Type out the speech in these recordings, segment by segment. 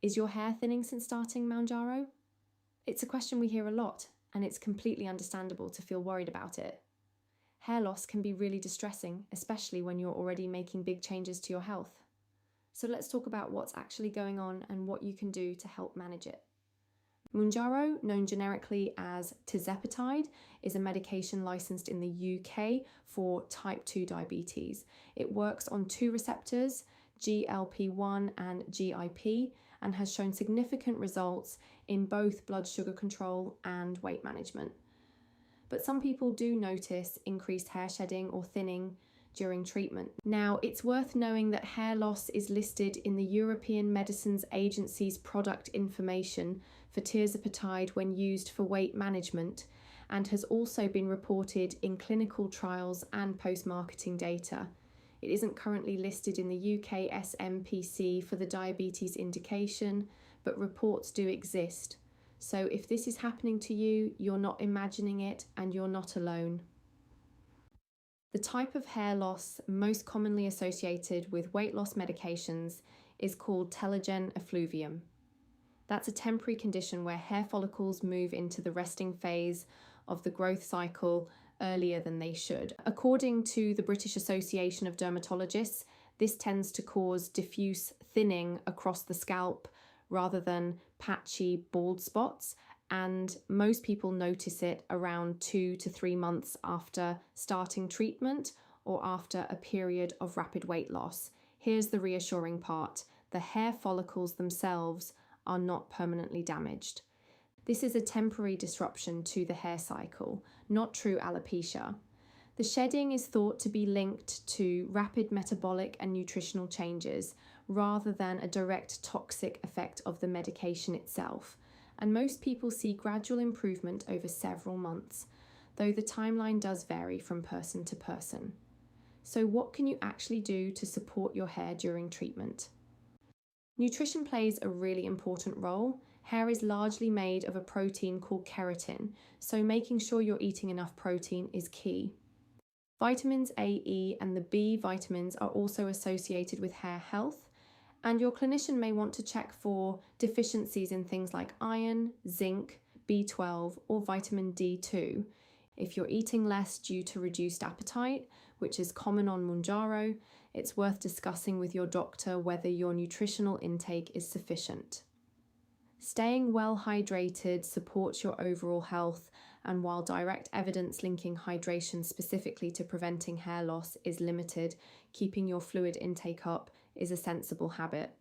Is your hair thinning since starting Mounjaro? It's a question we hear a lot, and it's completely understandable to feel worried about it. Hair loss can be really distressing, especially when you're already making big changes to your health. So let's talk about what's actually going on and what you can do to help manage it. Mounjaro, known generically as tirzepatide, is a medication licensed in the UK for type 2 diabetes. It works on two receptors, GLP-1 and GIP, and has shown significant results in both blood sugar control and weight management. But some people do notice increased hair shedding or thinning during treatment. Now, it's worth knowing that hair loss is listed in the European Medicines Agency's product information for tirzepatide when used for weight management, and has also been reported in clinical trials and post-marketing data. It isn't currently listed in the UK SMPC for the diabetes indication, but reports do exist. So if this is happening to you, you're not imagining it and you're not alone. The type of hair loss most commonly associated with weight loss medications is called telogen effluvium. That's a temporary condition where hair follicles move into the resting phase of the growth cycle earlier than they should. According to the British Association of Dermatologists, this tends to cause diffuse thinning across the scalp rather than patchy bald spots, and most people notice it around 2 to 3 months after starting treatment or after a period of rapid weight loss. Here's the reassuring part: the hair follicles themselves are not permanently damaged. This is a temporary disruption to the hair cycle, not true alopecia. The shedding is thought to be linked to rapid metabolic and nutritional changes rather than a direct toxic effect of the medication itself. And most people see gradual improvement over several months, though the timeline does vary from person to person. So what can you actually do to support your hair during treatment? Nutrition plays a really important role. Hair is largely made of a protein called keratin, so making sure you're eating enough protein is key. Vitamins A, E, and the B vitamins are also associated with hair health, and your clinician may want to check for deficiencies in things like iron, zinc, B12, or vitamin D2. If you're eating less due to reduced appetite, which is common on Mounjaro, it's worth discussing with your doctor whether your nutritional intake is sufficient. Staying well hydrated supports your overall health, and while direct evidence linking hydration specifically to preventing hair loss is limited, keeping your fluid intake up is a sensible habit.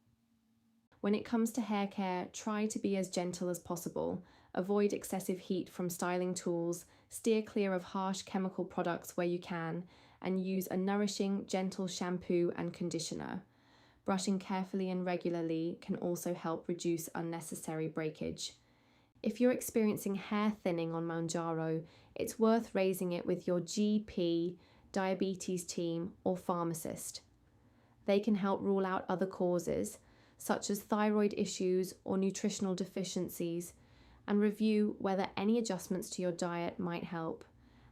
When it comes to hair care, try to be as gentle as possible. Avoid excessive heat from styling tools, steer clear of harsh chemical products where you can, and use a nourishing, gentle shampoo and conditioner. Brushing carefully and regularly can also help reduce unnecessary breakage. If you're experiencing hair thinning on Mounjaro, it's worth raising it with your GP, diabetes team, or pharmacist. They can help rule out other causes, such as thyroid issues or nutritional deficiencies, and review whether any adjustments to your diet might help.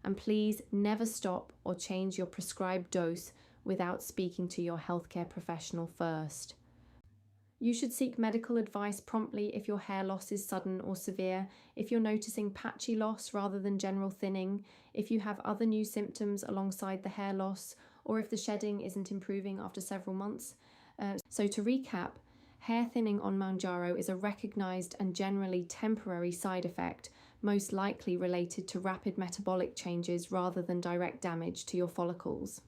And please never stop or change your prescribed dose without speaking to your healthcare professional first. You should seek medical advice promptly if your hair loss is sudden or severe, if you're noticing patchy loss rather than general thinning, if you have other new symptoms alongside the hair loss, or if the shedding isn't improving after several months. So to recap, hair thinning on Mounjaro is a recognized and generally temporary side effect, most likely related to rapid metabolic changes rather than direct damage to your follicles.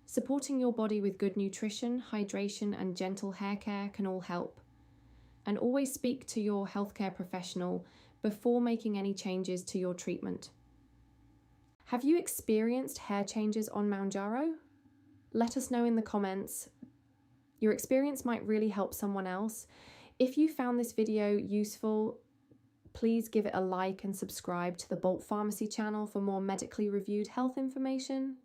Supporting your body with good nutrition, hydration, and gentle hair care can all help. And always speak to your healthcare professional before making any changes to your treatment. Have you experienced hair changes on Mounjaro? Let us know in the comments. Your experience might really help someone else. If you found this video useful, please give it a like and subscribe to the Bolt Pharmacy channel for more medically reviewed health information.